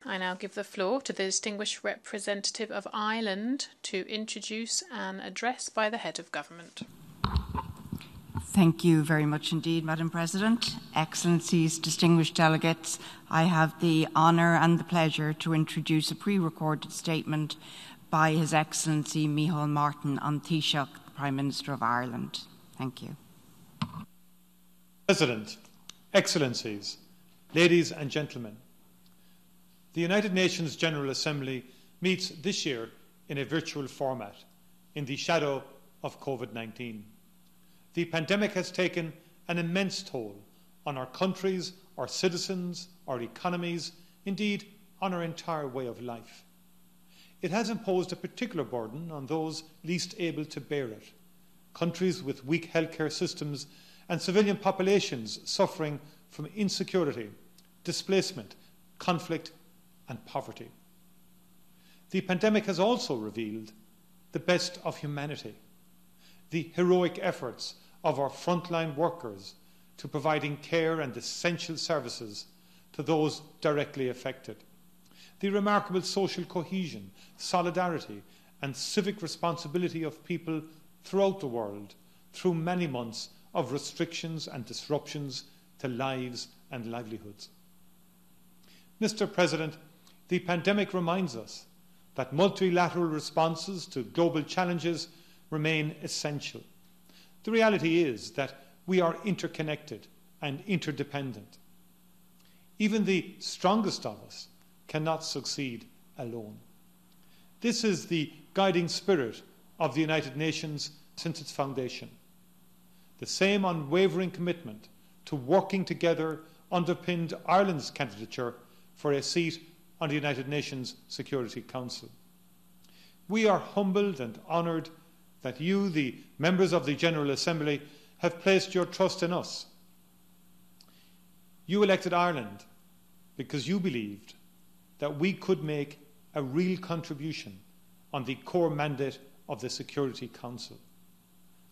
I now give the floor to the distinguished representative of Ireland to introduce an address by the head of government. Thank you very much indeed, Madam President. Excellencies, distinguished delegates, I have the honour and the pleasure to introduce a pre-recorded statement by His Excellency Micheál Martin on Taoiseach, the Prime Minister of Ireland. Thank you. President, Excellencies, ladies and gentlemen, the United Nations General Assembly meets this year in a virtual format in the shadow of COVID-19. The pandemic has taken an immense toll on our countries, our citizens, our economies, indeed on our entire way of life. It has imposed a particular burden on those least able to bear it, countries with weak healthcare systems and civilian populations suffering from insecurity, displacement, conflict and poverty. The pandemic has also revealed the best of humanity, the heroic efforts of our frontline workers to providing care and essential services to those directly affected, the remarkable social cohesion, solidarity and civic responsibility of people throughout the world through many months of restrictions and disruptions to lives and livelihoods. Mr. President, the pandemic reminds us that multilateral responses to global challenges remain essential. The reality is that we are interconnected and interdependent. Even the strongest of us cannot succeed alone. This is the guiding spirit of the United Nations since its foundation. The same unwavering commitment to working together underpinned Ireland's candidature for a seat on the United Nations Security Council. We are humbled and honoured that you, the members of the General Assembly, have placed your trust in us. You elected Ireland because you believed that we could make a real contribution on the core mandate of the Security Council,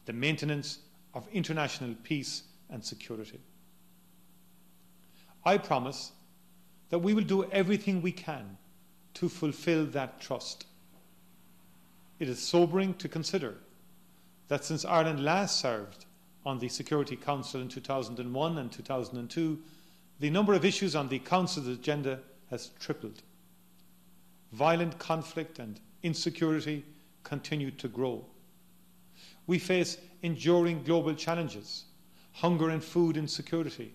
the maintenance of international peace and security. I promise that we will do everything we can to fulfil that trust. It is sobering to consider that since Ireland last served on the Security Council in 2001 and 2002, the number of issues on the Council's agenda has tripled. Violent conflict and insecurity continue to grow. We face enduring global challenges, hunger and food insecurity,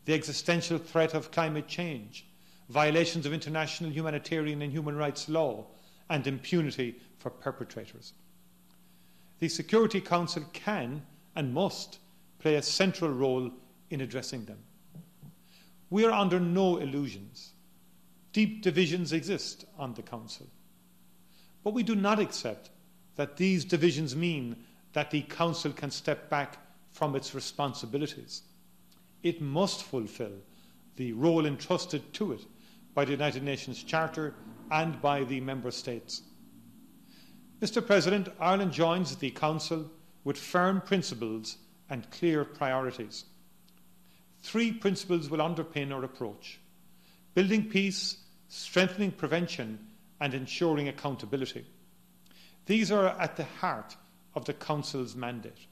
the existential threat of climate change, violations of international humanitarian and human rights law, and impunity for perpetrators. The Security Council can and must play a central role in addressing them. We are under no illusions. Deep divisions exist on the Council. But we do not accept that these divisions mean that the Council can step back from its responsibilities. It must fulfil the role entrusted to it by the United Nations Charter and by the Member States. Mr. President, Ireland joins the Council with firm principles and clear priorities. 3 principles will underpin our approach: building peace, strengthening prevention, and ensuring accountability. These are at the heart of the Council's mandate.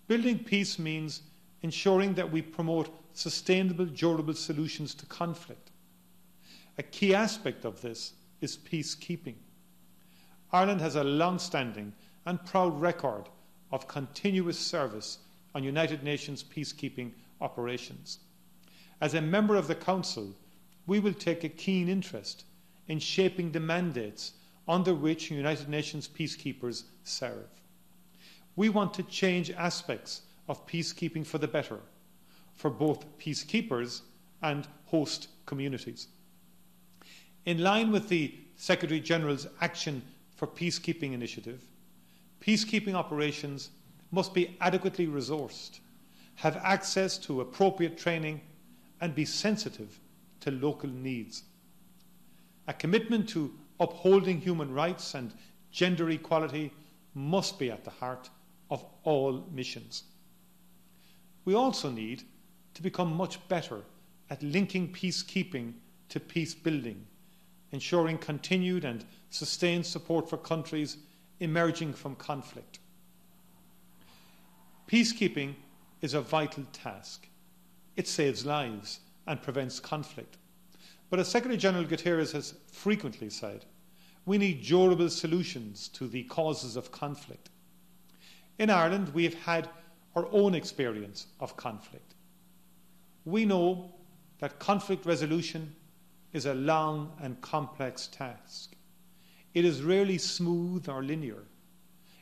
Building peace means ensuring that we promote sustainable, durable solutions to conflict. A key aspect of this is peacekeeping. Ireland has a long-standing and proud record of continuous service on United Nations peacekeeping operations. As a member of the Council, we will take a keen interest in shaping the mandates under which United Nations peacekeepers serve. We want to change aspects of peacekeeping for the better, for both peacekeepers and host communities. In line with the Secretary-General's Action for Peacekeeping initiative, peacekeeping operations must be adequately resourced, have access to appropriate training, and be sensitive to local needs. A commitment to upholding human rights and gender equality must be at the heart of all missions. We also need to become much better at linking peacekeeping to peace building, ensuring continued and sustained support for countries emerging from conflict. Peacekeeping is a vital task. It saves lives and prevents conflict. But as Secretary-General Guterres has frequently said, we need durable solutions to the causes of conflict. In Ireland, we have had our own experience of conflict. We know that conflict resolution is a long and complex task. It is rarely smooth or linear.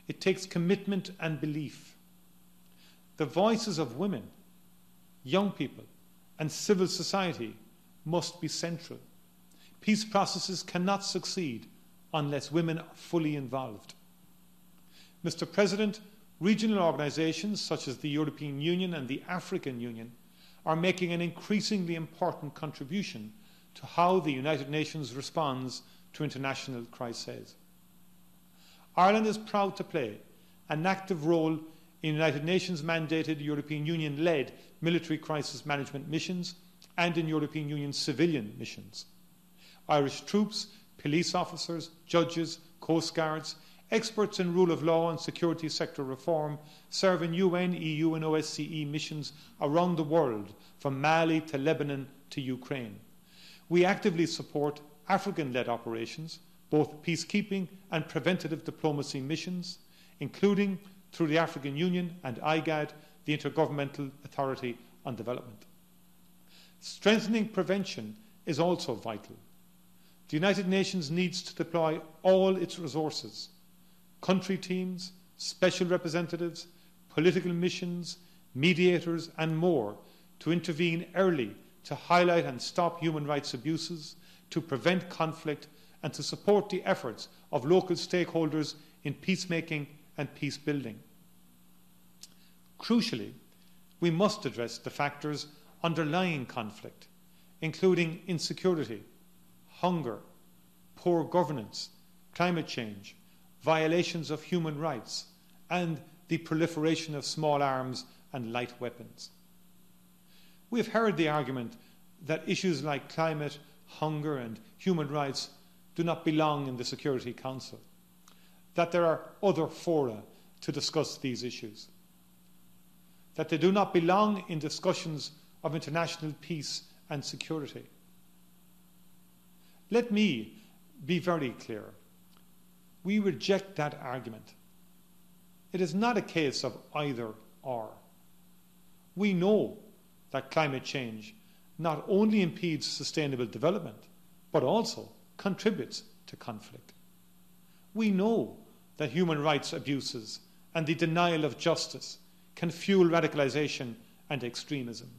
It takes commitment and belief. The voices of women, young people, and civil society must be central. Peace processes cannot succeed unless women are fully involved. Mr. President, regional organisations such as the European Union and the African Union are making an increasingly important contribution to how the United Nations responds to international crises. Ireland is proud to play an active role in United Nations mandated European Union led military crisis management missions and in European Union civilian missions. Irish troops, police officers, judges, coastguards, experts in rule of law and security sector reform serve in UN, EU and OSCE missions around the world, from Mali to Lebanon to Ukraine. We actively support African-led operations, both peacekeeping and preventative diplomacy missions, including through the African Union and IGAD, the Intergovernmental Authority on Development. Strengthening prevention is also vital. The United Nations needs to deploy all its resources, country teams, special representatives, political missions, mediators and more, to intervene early to highlight and stop human rights abuses, to prevent conflict and to support the efforts of local stakeholders in peacemaking and peace building. Crucially, we must address the factors underlying conflict, including insecurity, hunger, poor governance, climate change, violations of human rights, and the proliferation of small arms and light weapons. We have heard the argument that issues like climate, hunger, and human rights do not belong in the Security Council, that there are other fora to discuss these issues, that they do not belong in discussions of international peace and security. Let me be very clear. We reject that argument. It is not a case of either or. We know that climate change not only impedes sustainable development, but also contributes to conflict. We know that human rights abuses and the denial of justice can fuel radicalisation and extremism.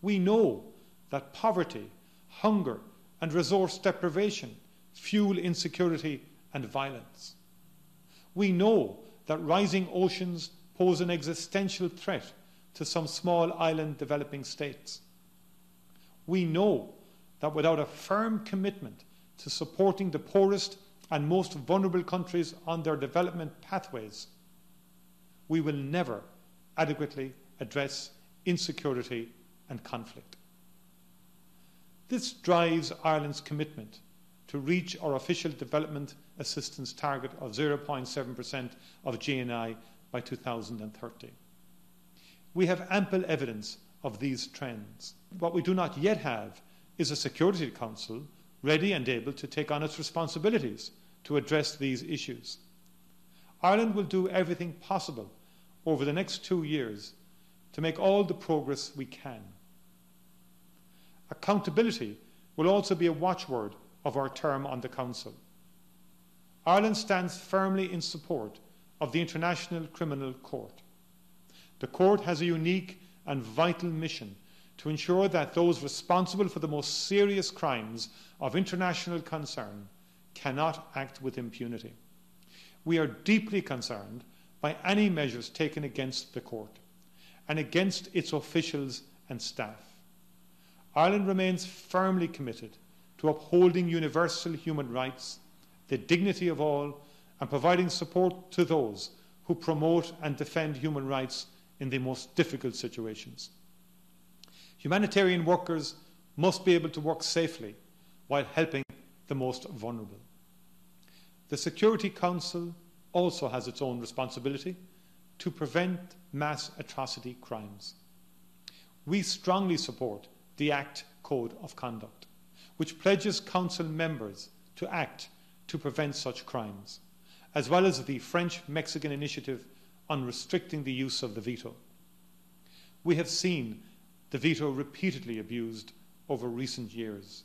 We know that poverty, hunger, and resource deprivation fuel insecurity and violence. We know that rising oceans pose an existential threat to some small island developing states. We know that without a firm commitment to supporting the poorest and most vulnerable countries on their development pathways, we will never adequately address insecurity and conflict. This drives Ireland's commitment to reach our official development assistance target of 0.7% of GNI by 2030. We have ample evidence of these trends. What we do not yet have is a Security Council ready and able to take on its responsibilities to address these issues. Ireland will do everything possible over the next 2 years to make all the progress we can. Accountability will also be a watchword of our term on the Council. Ireland stands firmly in support of the International Criminal Court. The Court has a unique and vital mission to ensure that those responsible for the most serious crimes of international concern cannot act with impunity. We are deeply concerned by any measures taken against the Court and against its officials and staff. Ireland remains firmly committed to upholding universal human rights, the dignity of all, and providing support to those who promote and defend human rights in the most difficult situations. Humanitarian workers must be able to work safely while helping the most vulnerable. The Security Council also has its own responsibility to prevent mass atrocity crimes. We strongly support the ACT Code of Conduct, which pledges Council members to act to prevent such crimes, as well as the French-Mexican initiative on restricting the use of the veto. We have seen the veto repeatedly abused over recent years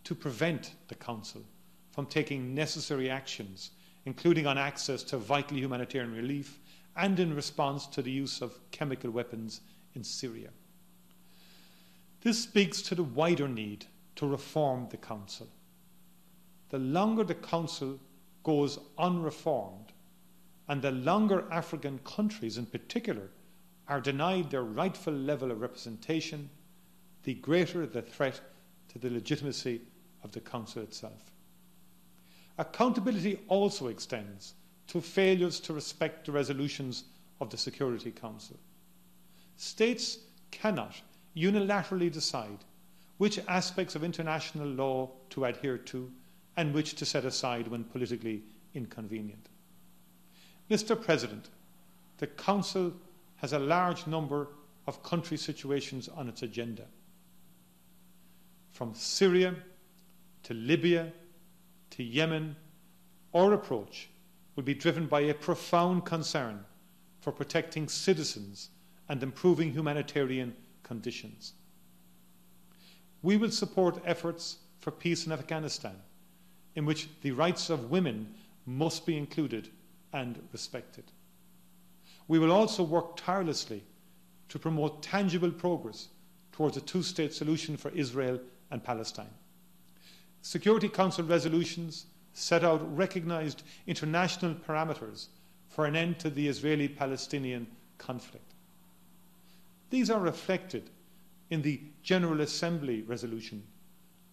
to prevent the Council from taking necessary actions, including on access to vital humanitarian relief and in response to the use of chemical weapons in Syria. This speaks to the wider need to reform the Council. The longer the Council goes unreformed, and the longer African countries in particular are denied their rightful level of representation, the greater the threat to the legitimacy of the Council itself. Accountability also extends to failures to respect the resolutions of the Security Council. States cannot unilaterally decide which aspects of international law to adhere to and which to set aside when politically inconvenient. Mr. President, the Council has a large number of country situations on its agenda. From Syria to Libya to Yemen, our approach will be driven by a profound concern for protecting citizens and improving humanitarian conditions. We will support efforts for peace in Afghanistan, in which the rights of women must be included and respected. We will also work tirelessly to promote tangible progress towards a two-state solution for Israel and Palestine. Security Council resolutions set out recognised international parameters for an end to the Israeli-Palestinian conflict. These are reflected in the General Assembly resolution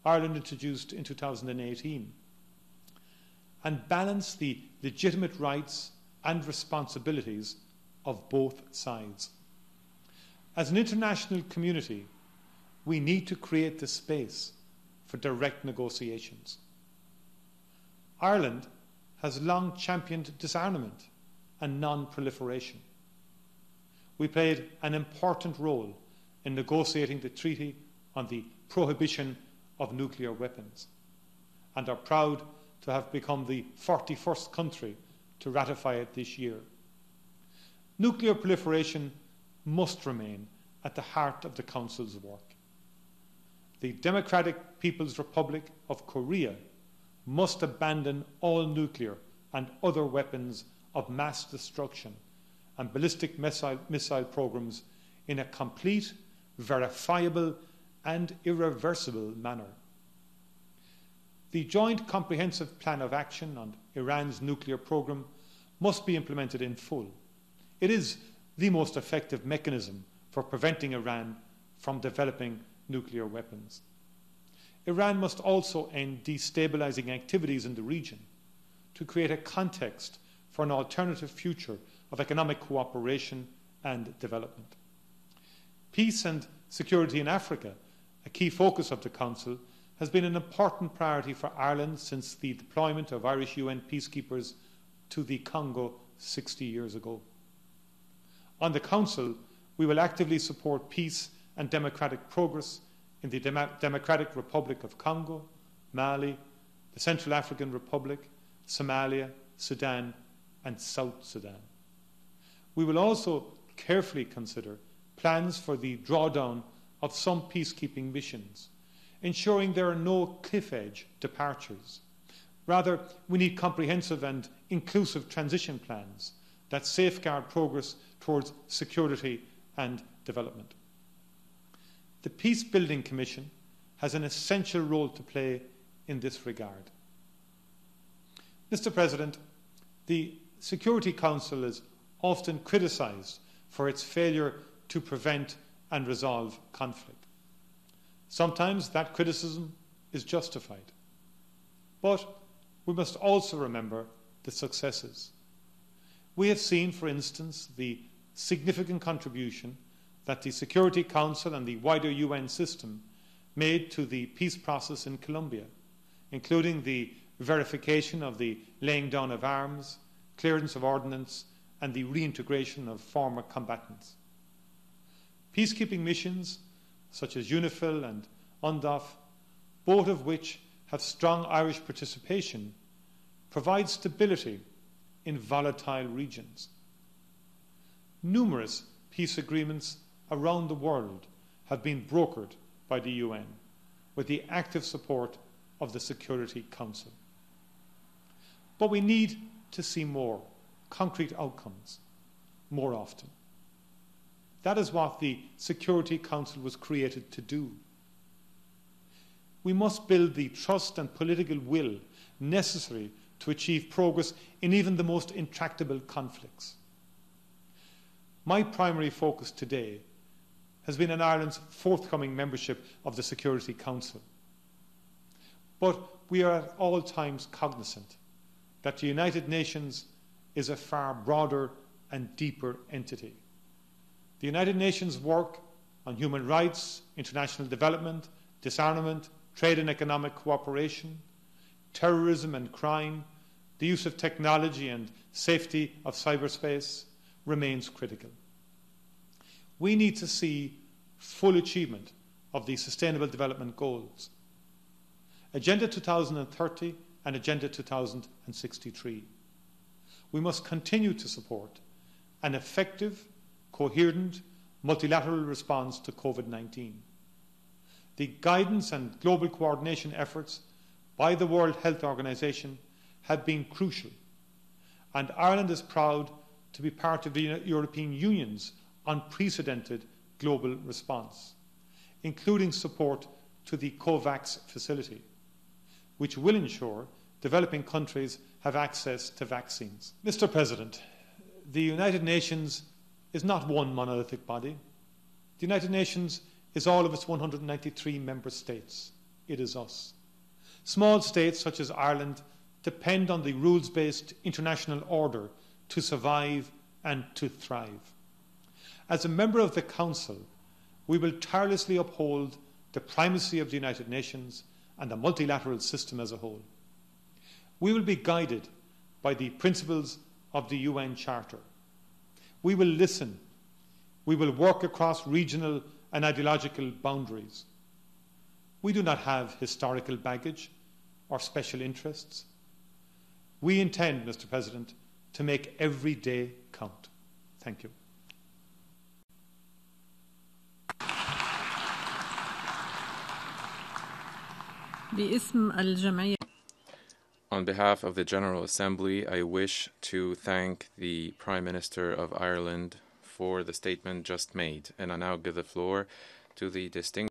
Ireland introduced in 2018 and balance the legitimate rights and responsibilities of both sides. As an international community, we need to create the space for direct negotiations. Ireland has long championed disarmament and non-proliferation. We played an important role in negotiating the Treaty on the Prohibition of Nuclear Weapons and are proud to have become the 41st country to ratify it this year. Nuclear proliferation must remain at the heart of the Council's work. The Democratic People's Republic of Korea must abandon all nuclear and other weapons of mass destruction and ballistic missile programs in a complete, verifiable and irreversible manner. The Joint Comprehensive Plan of Action on Iran's nuclear program must be implemented in full. It is the most effective mechanism for preventing Iran from developing nuclear weapons. Iran must also end destabilizing activities in the region to create a context for an alternative future of economic cooperation and development. Peace and security in Africa, a key focus of the Council, has been an important priority for Ireland since the deployment of Irish UN peacekeepers to the Congo 60 years ago. On the Council, we will actively support peace and democratic progress in the Democratic Republic of Congo, Mali, the Central African Republic, Somalia, Sudan, and South Sudan. We will also carefully consider plans for the drawdown of some peacekeeping missions, ensuring there are no cliff-edge departures. Rather, we need comprehensive and inclusive transition plans that safeguard progress towards security and development. The Peace-Building Commission has an essential role to play in this regard. Mr. President, the Security Council is often criticised for its failure to prevent and resolve conflict. Sometimes that criticism is justified. But we must also remember the successes. We have seen, for instance, the significant contribution that the Security Council and the wider UN system made to the peace process in Colombia, including the verification of the laying down of arms, clearance of ordnance, and the reintegration of former combatants. Peacekeeping missions such as UNIFIL and UNDOF, both of which have strong Irish participation, provide stability in volatile regions. Numerous peace agreements around the world have been brokered by the UN with the active support of the Security Council. But we need to see more concrete outcomes more often. That is what the Security Council was created to do. We must build the trust and political will necessary to achieve progress in even the most intractable conflicts. My primary focus today has been on Ireland's forthcoming membership of the Security Council. But we are at all times cognizant that the United Nations is a far broader and deeper entity. The United Nations work on human rights, international development, disarmament, trade and economic cooperation, terrorism and crime, the use of technology and safety of cyberspace remains critical. We need to see full achievement of the Sustainable Development Goals, Agenda 2030 and Agenda 2063. We must continue to support an effective, coherent, multilateral response to COVID-19. The guidance and global coordination efforts by the World Health Organization have been crucial, and Ireland is proud to be part of the European Union's unprecedented global response, including support to the COVAX facility, which will ensure developing countries have access to vaccines. Mr. President, the United Nations is not one monolithic body. The United Nations is all of its 193 member states. It is us. Small states such as Ireland depend on the rules-based international order to survive and to thrive. As a member of the Council, we will tirelessly uphold the primacy of the United Nations and the multilateral system as a whole. We will be guided by the principles of the UN Charter. We will listen. We will work across regional and ideological boundaries. We do not have historical baggage or special interests. We intend, Mr. President, to make every day count. Thank you. باسم الجمعيه. On behalf of the General Assembly, I wish to thank the Prime Minister of Ireland for the statement just made, and I now give the floor to the distinguished